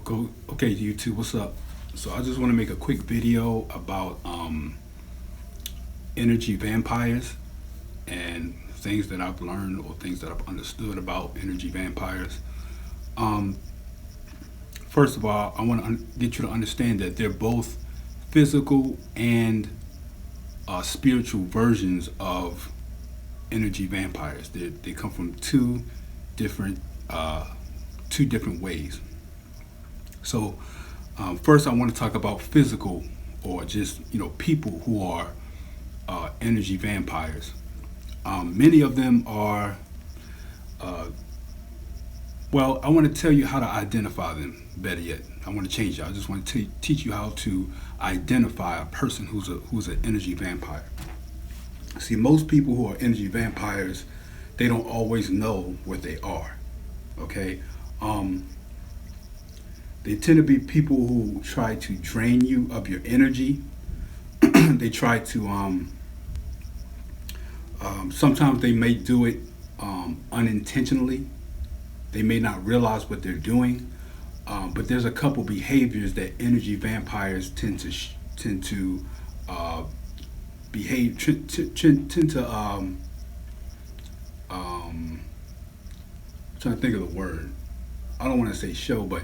Go okay, YouTube. What's up? So I just want to make a quick video about energy vampires and things that I've learned or things that I've understood about energy vampires. Um, First of all, I want to get you to understand that they're both physical and spiritual versions of energy vampires. They come from different uh, two different ways. So first, I want to talk about physical, or just people who are energy vampires. Many of them are. Uh, well, I want to tell you how to identify them. Better yet, I want to change it. I just want to teach you how to identify a person who's an energy vampire. See, most people who are energy vampires, they don't always know what they are. Okay. Um, they tend to be people who try to drain you of your energy. They try to sometimes they may do it unintentionally. They may not realize what they're doing, but there's a couple behaviors that energy vampires tend to uh, behave tend to um, I'm trying to think of the word. I don't want to say show, but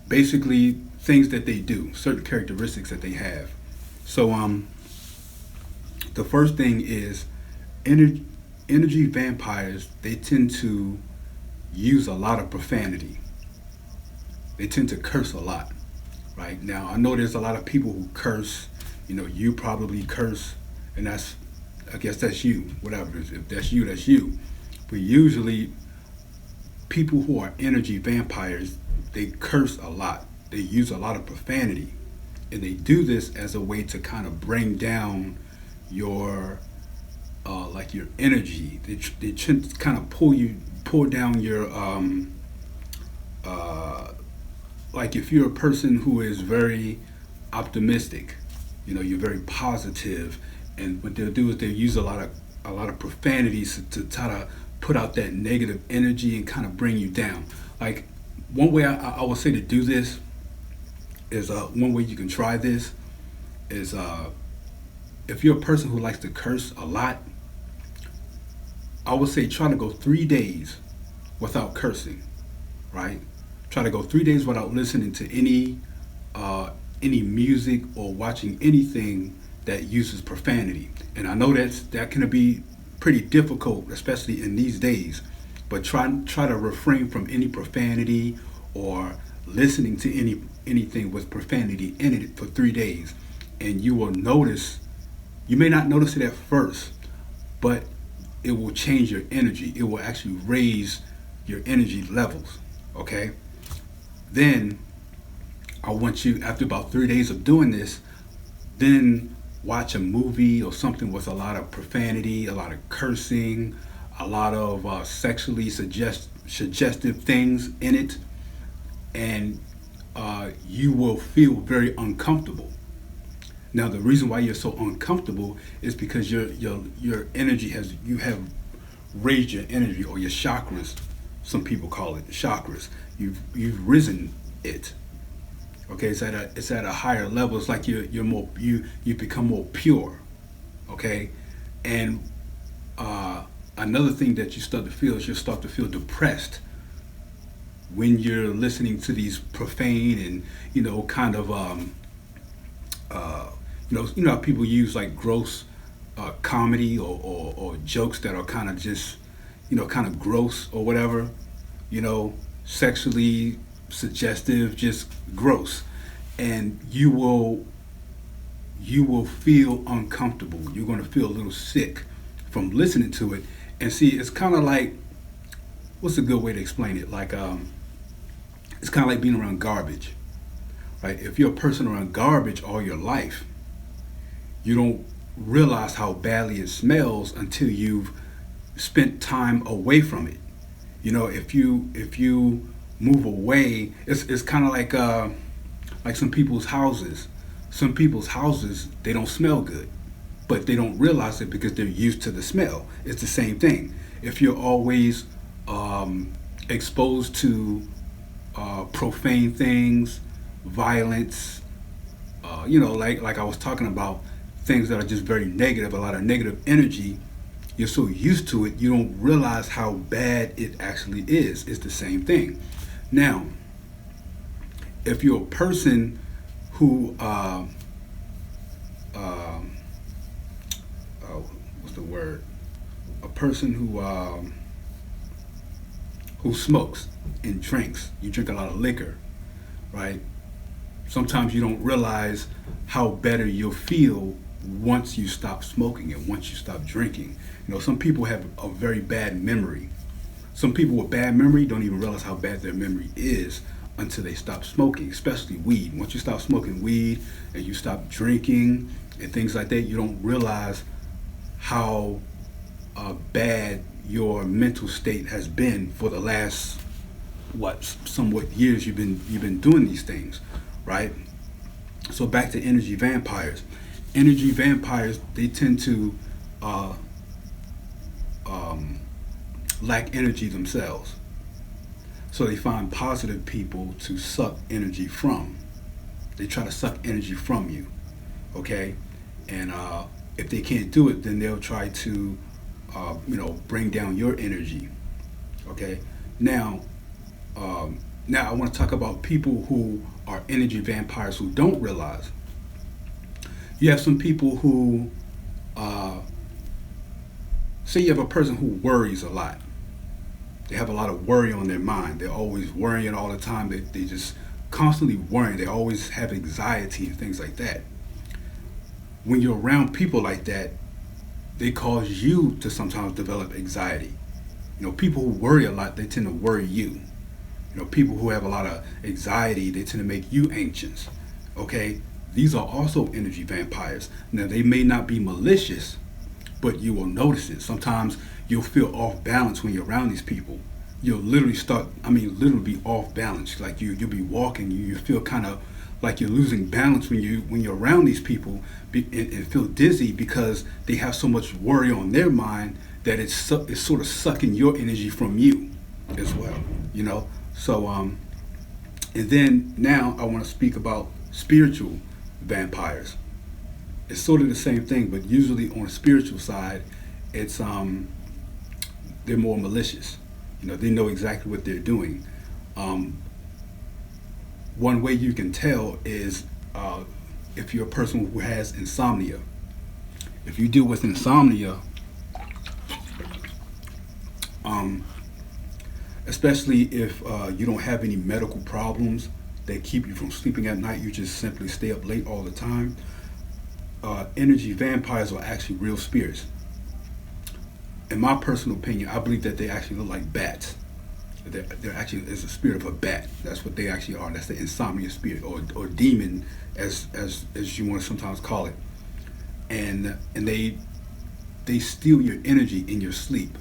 basically things that they do, certain characteristics that they have. So the first thing is energy energy vampires. They tend to use a lot of profanity. They tend to curse a lot. Right now, I know there's a lot of people who curse. You probably curse, and I guess that's you. Whatever it is, if that's you, that's you. But usually, people who are energy vampires, they curse a lot. They use a lot of profanity, and they do this as a way to kind of bring down your like your energy. They kind of pull down your uh, like if you're a person who is very optimistic, you're very positive, and what they'll do is they'll use a lot of profanities to try to put out that negative energy and kind of bring you down. Like one way I would say to do this is one way you can try this is if you're a person who likes to curse a lot, I would say try to go 3 days without cursing, right? Try to go 3 days without listening to any music or watching anything that uses profanity. And I know that can be pretty difficult, especially in these days. But try to refrain from any profanity or listening to anything with profanity in it for 3 days, and you will notice. You may not notice it at first, but it will change your energy. It will actually raise your energy levels. Okay. Then I want you, after about 3 days of doing this, then watch a movie or something with a lot of profanity, a lot of cursing, a lot of sexually suggestive things in it, and you will feel very uncomfortable. Now, the reason why you're so uncomfortable is because your energy you have raised your energy, or your chakras. Some people call it chakras. You've risen it. Okay, it's at a higher level. It's like you become more pure. Okay, and another thing that you start to feel is you start to feel depressed when you're listening to these profane and kind of how people use like gross comedy or jokes that are kind of just kind of gross or whatever, sexually suggestive, just gross, and you will feel uncomfortable. You're going to feel a little sick from listening to it. And see, it's kind of like, what's a good way to explain it? Like it's kind of like being around garbage, right? If you're a person around garbage all your life, you don't realize how badly it smells until you've spent time away from it. If you move away, it's kind of like some people's houses. Some people's houses, they don't smell good, but they don't realize it because they're used to the smell. It's the same thing. If you're always exposed to profane things, violence. Like I was talking about, things that are just very negative, a lot of negative energy. You're so used to it, you don't realize how bad it actually is. It's the same thing. Now, if you're a person who, uh, what's the word? A person who smokes and drinks. You drink a lot of liquor, right? Sometimes you don't realize how better you'll feel once you stop smoking and once you stop drinking. Some people have a very bad memory. Some people with bad memory don't even realize how bad their memory is until they stop smoking, especially weed. Once you stop smoking weed and you stop drinking and things like that, you don't realize how bad your mental state has been for the last somewhat years you've been doing these things, right? So back to energy vampires. Energy vampires, they tend to lack energy themselves. So they find positive people to suck energy from. They try to suck energy from you, okay? And if they can't do it, then they'll try to, bring down your energy, okay? Now I want to talk about people who are energy vampires who don't realize. You have some people who, say you have a person who worries a lot. They have a lot of worry on their mind. They're always worrying all the time. They just constantly worrying. They always have anxiety and things like that. When you're around people like that, they cause you to sometimes develop anxiety. People who worry a lot, they tend to worry you. People who have a lot of anxiety, they tend to make you anxious. Okay? These are also energy vampires. Now, they may not be malicious, but you will notice it. Sometimes you'll feel off balance when you're around these people. You'll literally be off balance. Like you'll be walking, you feel kind of like you're losing balance when you're around these people, and feel dizzy because they have so much worry on their mind that it's sort of sucking your energy from you as well. So and then now I want to speak about spiritual vampires. It's sort of the same thing, but usually on the spiritual side, it's they're more malicious. They know exactly what they're doing. One way you can tell is if you're a person who has insomnia. If you deal with insomnia, especially if you don't have any medical problems that keep you from sleeping at night, you just simply stay up late all the time, energy vampires are actually real spirits. In my personal opinion, I believe that they actually look like bats. They're actually is a spirit of a bat. That's what they actually are. That's the insomnia spirit, or demon, as you want to sometimes call it. And they steal your energy in your sleep.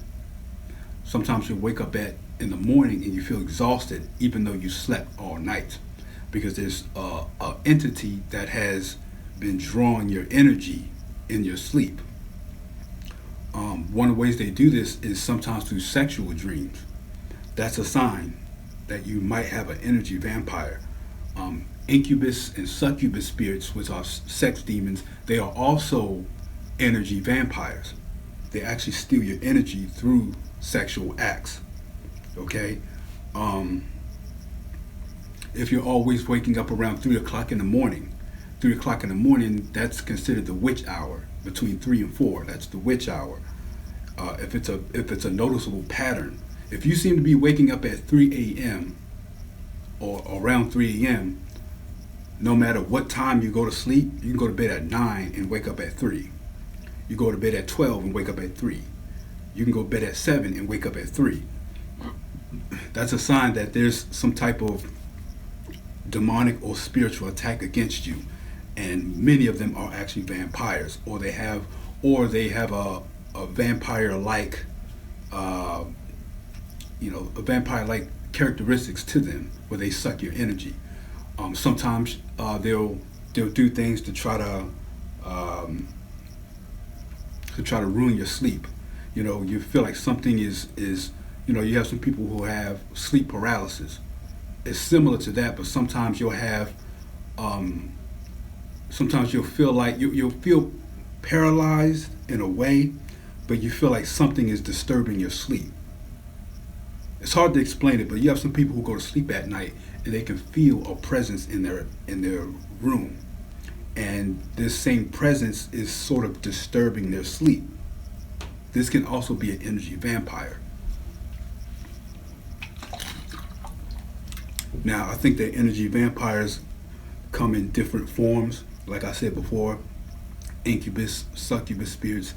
Sometimes you wake up in the morning and you feel exhausted, even though you slept all night, because there's a entity that has been drawing your energy in your sleep. One of the ways they do this is sometimes through sexual dreams. That's a sign that you might have an energy vampire. Incubus and succubus spirits, which are sex demons, they are also energy vampires. They actually steal your energy through sexual acts. Okay? If you're always waking up around 3 o'clock in the morning, that's considered the witch hour. Between 3 and 4, that's the witch hour. If it's a noticeable pattern, if you seem to be waking up at 3 a.m. or around 3 a.m., no matter what time you go to sleep, you can go to bed at 9 and wake up at 3. You go to bed at 12 and wake up at 3. You can go to bed at 7 and wake up at 3. That's a sign that there's some type of demonic or spiritual attack against you. And many of them are actually vampires, or they have a vampire-like, a vampire-like characteristics to them, where they suck your energy. Sometimes they'll do things to try to ruin your sleep. You feel like something is you have some people who have sleep paralysis. it's similar to that, but sometimes you'll have, sometimes you'll feel like you'll feel paralyzed in a way, but you feel like something is disturbing your sleep. It's hard to explain it, but you have some people who go to sleep at night and they can feel a presence in their room, and this same presence is sort of disturbing their sleep. This can also be an energy vampire. Now, I think that energy vampires come in different forms. Like I said before, incubus, succubus spirits.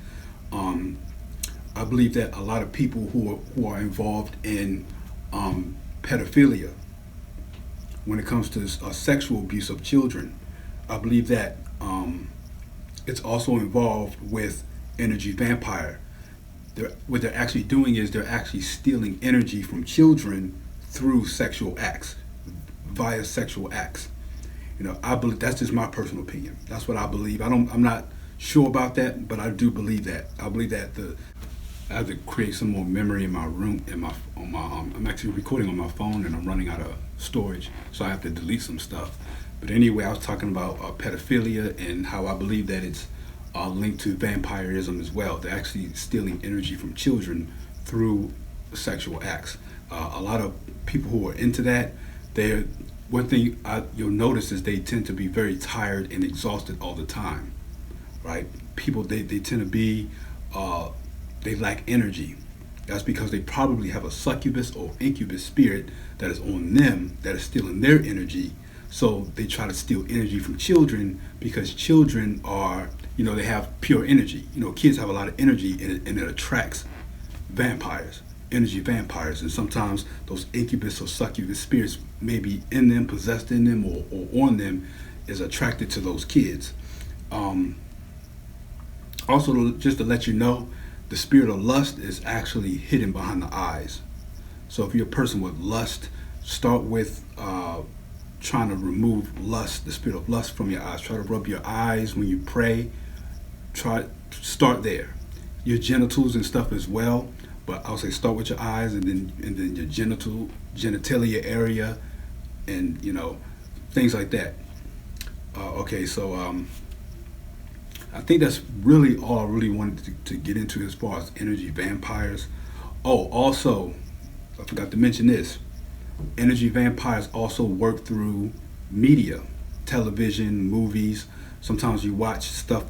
I believe that a lot of people who are involved in pedophilia, when it comes to sexual abuse of children, I believe that it's also involved with energy vampire. What they're actually doing is they're actually stealing energy from children through sexual acts, via sexual acts. I believe that's just my personal opinion. That's what I believe. I'm not sure about that, but I do believe that. I believe that I have to create some more memory in my room. I'm actually recording on my phone, and I'm running out of storage, so I have to delete some stuff. But anyway, I was talking about pedophilia and how I believe that it's linked to vampirism as well. They're actually stealing energy from children through sexual acts. A lot of people who are into that, one thing you'll notice is they tend to be very tired and exhausted all the time, right? People, they tend to be, they lack energy. That's because they probably have a succubus or incubus spirit that is on them, that is stealing their energy. So they try to steal energy from children because children are, they have pure energy. Kids have a lot of energy, and it attracts vampires, energy vampires. And sometimes those incubus or succubus spirits may be in them, possessed in them, or on them, is attracted to those kids. Also, just to let you know, the spirit of lust is actually hidden behind the eyes. So if you're a person with lust, start with trying to remove lust, the spirit of lust from your eyes. Try to rub your eyes when you pray. Start there. Your genitals and stuff as well, but I'll say start with your eyes, and then your genitalia area, and things like that. Okay, so I think that's really all I really wanted to get into as far as energy vampires. Oh, also, I forgot to mention this. Energy vampires also work through media, television, movies. Sometimes you watch stuff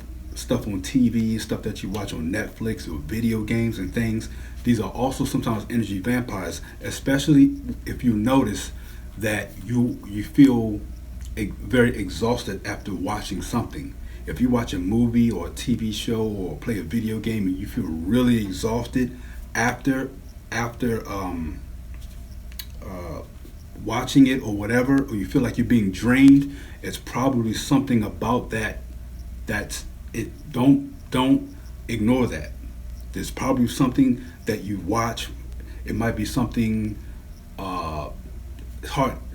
on TV, stuff that you watch on Netflix, or video games and things. These are also sometimes energy vampires, especially if you notice that you feel very exhausted after watching something. If you watch a movie or a TV show or play a video game and you feel really exhausted after watching it or whatever, or you feel like you're being drained, it's probably something about that's it. Don't ignore that. There's probably something that you watch. It might be something hard.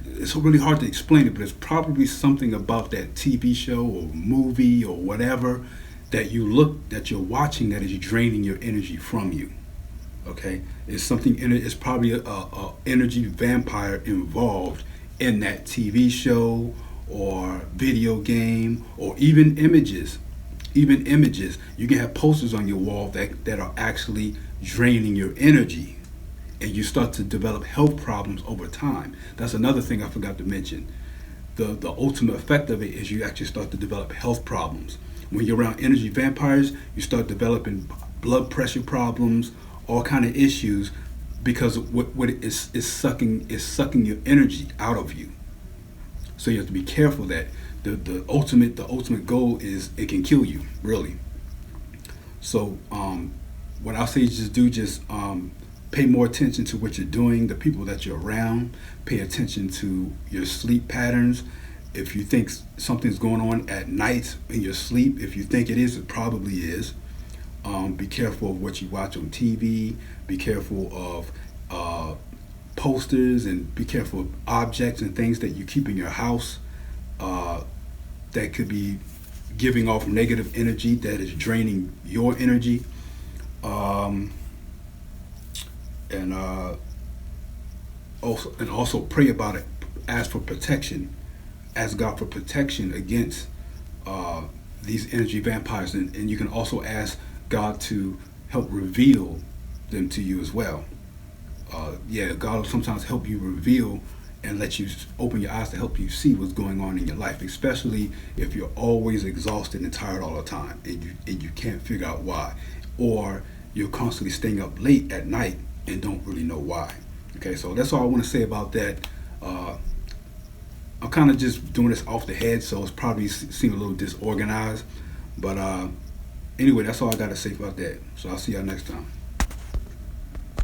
It's really hard to explain it, but it's probably something about that TV show or movie or whatever that you're watching that is draining your energy from you. Okay, it's something in it. It's probably a energy vampire involved in that TV show or video game, or even images. Even images. You can have posters on your wall that are actually draining your energy, and you start to develop health problems over time. That's another thing I forgot to mention. The ultimate effect of it is you actually start to develop health problems. When you're around energy vampires, you start developing blood pressure problems, all kind of issues, because what it is sucking your energy out of you. So you have to be careful that the ultimate goal is it can kill you, really. So what I'll say is just pay more attention to what you're doing, the people that you're around. Pay attention to your sleep patterns. If you think something's going on at night in your sleep, if you think it is, it probably is. Be careful of what you watch on TV. Be careful of posters, and be careful of objects and things that you keep in your house that could be giving off negative energy that is draining your energy. And also pray about it. ask for protection. Ask God for protection against these energy vampires, and you can also ask God to help reveal them to you as well. Yeah, God will sometimes help you reveal and let you open your eyes to help you see what's going on in your life, especially if you're always exhausted and tired all the time and you can't figure out why, or you're constantly staying up late at night and don't really know why. Okay, so that's all I want to say about that. I'm kind of just doing this off the head, so it's probably seem a little disorganized, but anyway, that's all I got to say about that. So I'll see y'all next time.